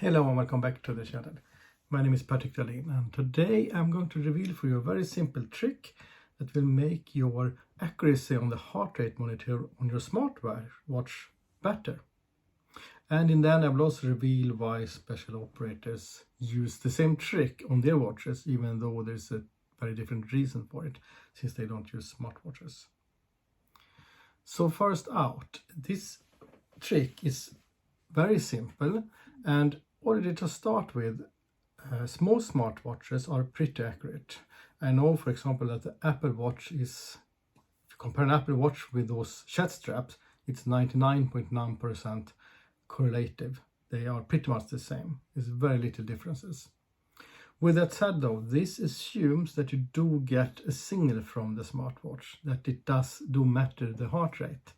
Hello and welcome back to the channel. My name is Patrick Dahlin and today I'm going to reveal for you a very simple trick that will make your accuracy on the heart rate monitor on your smartwatch better. And in the end I will also reveal why special operators use the same trick on their watches, even though there's a very different reason for it, since they don't use smartwatches. So first out, this trick is very simple, and already to start with, small smartwatches are pretty accurate. I know, for example, that the Apple Watch is, if you compare an Apple Watch with those chest straps, it's 99.9% correlative. They are pretty much the same. There's very little differences. With that said though, this assumes that you do get a signal from the smartwatch, that it do matter the heart rate.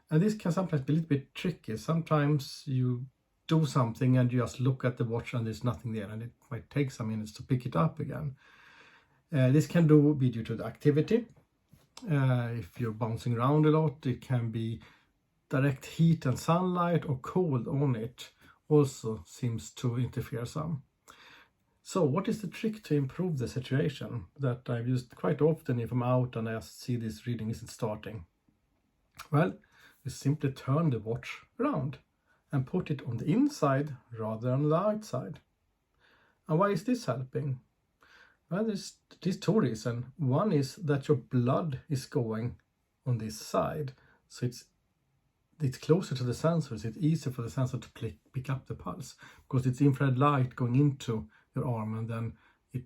And this can sometimes be a little bit tricky. Sometimes you do something and you just look at the watch and there's nothing there, and it might take some minutes to pick it up again. This can be due to the activity. If you're bouncing around a lot, it can be direct heat and sunlight or cold on it also seems to interfere some. So what is the trick to improve the situation that I've used quite often if I'm out and I just see this reading isn't starting? Well, you simply turn the watch around and put it on the inside rather than the outside. And why is this helping? Well, there's two reasons. One is that your blood is going on this side, so it's closer to the sensor, so it's easier for the sensor to pick up the pulse, because it's infrared light going into your arm, and then it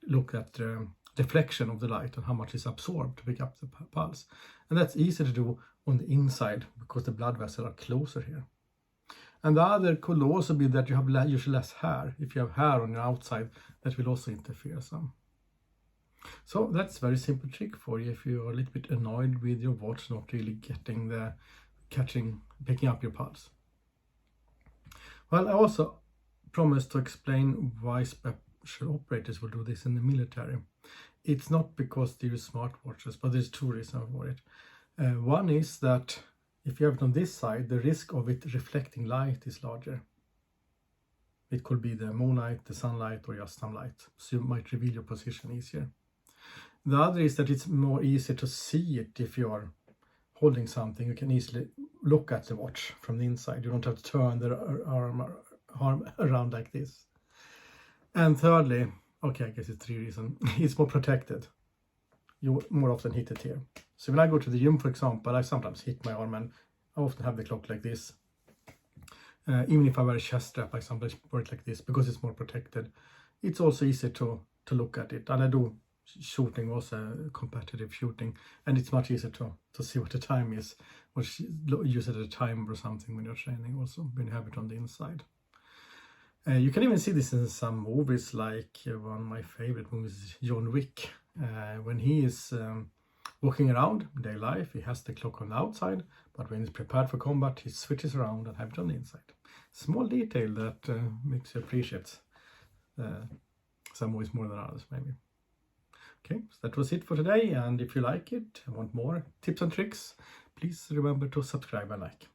looks at the deflection of the light and how much is absorbed to pick up the pulse. And that's easier to do on the inside because the blood vessels are closer here. And the other could also be that you have usually less hair. If you have hair on your outside, that will also interfere some. So that's a very simple trick for you if you are a little bit annoyed with your watch not really picking up your pulse. Well, I also promised to explain why special operators will do this in the military. It's not because they use smartwatches, but there's two reasons for it. One is that if you have it on this side, the risk of it reflecting light is larger. It could be the moonlight, the sunlight, or just some light, so you might reveal your position easier. The other is that it's more easy to see it if you are holding something. You can easily look at the watch from the inside. You don't have to turn the arm around like this. And thirdly, okay, I guess it's three reasons. It's more protected. You more often hit it here. So when I go to the gym, for example, I sometimes hit my arm, and I often have the clock like this. Even if I wear a chest strap, I sometimes wear it like this because it's more protected. It's also easy to look at it. And I do shooting, also competitive shooting, and it's much easier to see what the time is, or use it as a timer or something when you're training also, when you have it on the inside. You can even see this in some movies, like one of my favorite movies, John Wick. When he is walking around in daily life, he has the clock on the outside, but when he's prepared for combat, he switches around and have it on the inside. Small detail that makes you appreciate some movies more than others, maybe. Okay, so that was it for today, and if you like it and want more tips and tricks, please remember to subscribe and like.